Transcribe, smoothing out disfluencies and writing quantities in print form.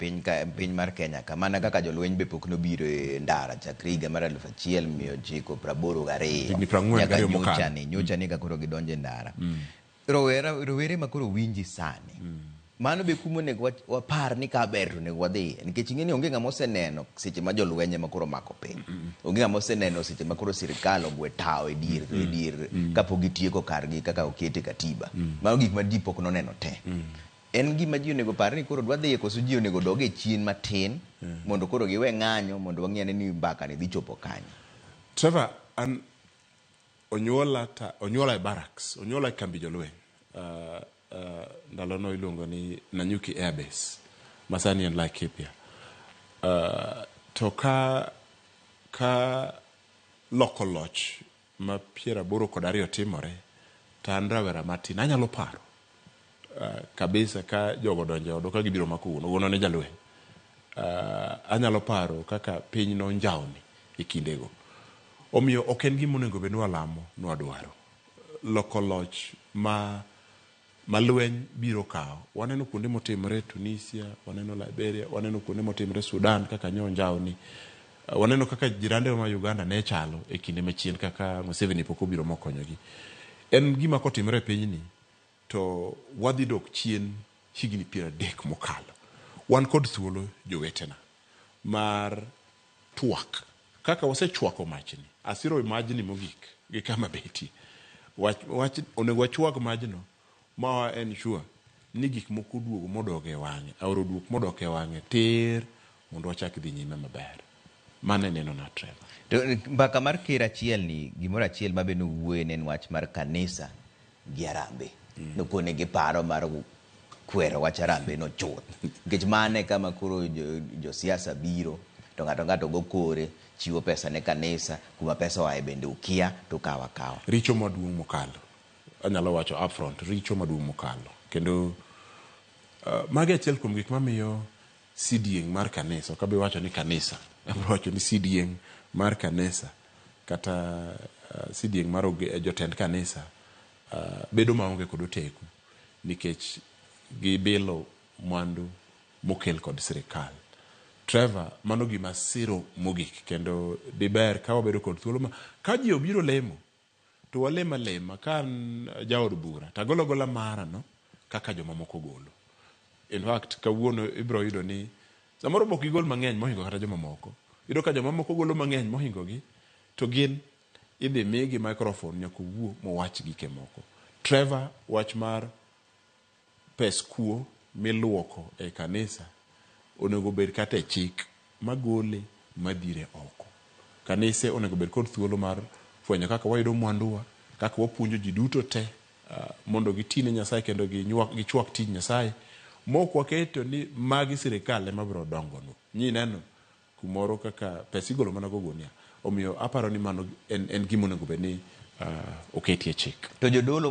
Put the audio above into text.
piny mar Kenya kamana kaka jolweny be pok nobiro e ndara chakre higa mar 1982 nyocha ni ka koro gidonje ndara. Rowere ma koro winji sani. Mano be kumo nego wapar ni ka ber to nego wadhi nikech ing'eni onge ng'ama oseneno seche ma jolwenye ma koro mako piny. Onge ng'ama oseneno seche ma koro sirkal ogwe tao e dier kapok gitieko kargi kaka okete katiba. Mano gik ma ji pok noneno te. En gima ji onego par ni koro dwa dhi koso ji onego dog e chien matin mondo koro giwe ng'anyo mondo wang'e ni mbaka ni dhi chopo kanyo. Trevor, an onyola e barracks, onyola e kambi jolweny. Ndalono iluongo ni Nanyuki Airbase, masani en Laikipia. To ka loko loch ma 82 timore, ta an rawera matin, anyalo paro. Kabisa ka jogo donjo odo ka gibiro mako uno ne jalweny. Anyalo paro kaka piny no njawni e kindego. Omiyo ok en gima onego bed ni walamo nwadwaro. Loko loch ma lweny biro kawo. Waneno kuonde motimore Tunisia, waneno Liberia, waneno kuonde motimore Sudan kaka njawni. Waneno kaka jirande ma Uganda ne chalo e kinde machien kaka Museveni pok obiro mokonyogi. En gima kotimore e pinyni to wadhi dok chien higni 30 mokalo. Wan kod thuolo jowetena mar twak. Kaka wasechwako machni, asiro imagine mogik gi kama beti. Onego wachwak majno ma en sure ni gik moko duogo modoge wang'e, aoro duok modoke wang'e ter mondo wachak dhi nyime maber. Mane neno na Trevor. To mbaka mar ker achiel ni gimoro achiel ma be nowuoye en wach mar kanisa gi Harambee. Nokone gi paro mar kwero wach Harambee no chuth. Nikech mane kama koro josiasa biro to ng'ato go kore chiwo pesa ne kanisa kuma pesa wae bende ukia to kawa. Richo maduong' mokalo. Anyalo wacho upfront, richo maduong' mokalo. Kendo magi achiel kuom gik mamiyo sidieng' mar kanisa, kabe wacho ni kanisa, wacho ni sidieng' mar kanisa kata sidieng' mar jotend kanisa bedo maonge kod oteku nikech gibilo mwandu mokel kod sirikal. Trevor, mano gima siro mogik kendo diber ka wabedo kod thuolo ma ka ji obiro lemo to walema ka jaod bura tagolo mara no kaka joma moko golo. In fact kawuono ibro yudo ni samoro bok gigol mang'eny mohingo kata joma moko. Yudo ka joma moko golo mang'eny mohingo gi to gin idhi migi microphone nyaka wuo mowach gike moko. Trevor, wach mar pes kuo miluoko e kanisa onego bed kata e chik magole madhire oko. Kanise onego bed kod thuolo mar fwenyo kaka wayudo mwanduwa, kaka wapuonjo ji duto te mondo gitine Nyasaye kendo gichwak tij Nyasaye. Mok waketo ni magi sirikal ema biro dongo no. Nyi neno kumoro kaka pes igolo mana gogonia. Omiyo aparo ni mano en gima onego bed ni oketi e chik. To jodolo